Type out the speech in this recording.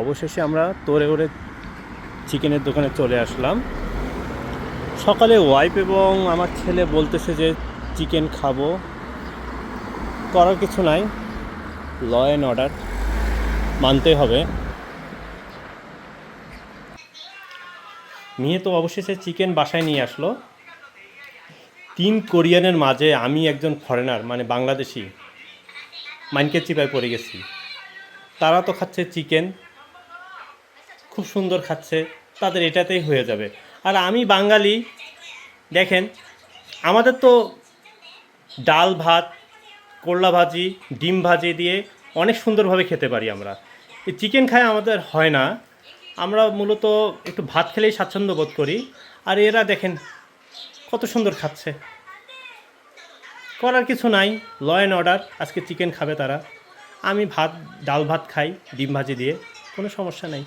অবশেষে আমরা তোরে ওরে চিকেনের দোকানে চলে আসলাম। সকালে ওয়াইফ এবং আমার ছেলে বলতেছে যে চিকেন খাবো, করার কিছু নাই, ল অ্যান্ড অর্ডার মানতেই হবে। মেয়ে তো অবশেষে চিকেন বাসায় নিয়ে আসলো। 3 কোরিয়ানের মাঝে আমি একজন ফরেনার মানে বাংলাদেশি মাইনকে চিপায় পড়ে গেছি। তারা তো খাচ্ছে চিকেন, খুব সুন্দর খাচ্ছে, তাদের এটাতেই হয়ে যাবে। আর আমি বাঙালি, দেখেন আমাদের তো ডাল ভাত, করলা ভাজি, ডিম ভাজি দিয়ে অনেক সুন্দরভাবে খেতে পারি আমরা। এই চিকেন খায় আমাদের হয় না, আমরা মূলত একটু ভাত খেলেই স্বাচ্ছন্দ্য বোধ করি। আর এরা দেখেন কত সুন্দর খাচ্ছে, করার কিছু নাই, ল অ্যান্ড অর্ডার। আজকে চিকেন খাবে তারা, আমি ভাত ডাল ভাত খাই ডিম ভাজি দিয়ে, কোনো সমস্যা নেই।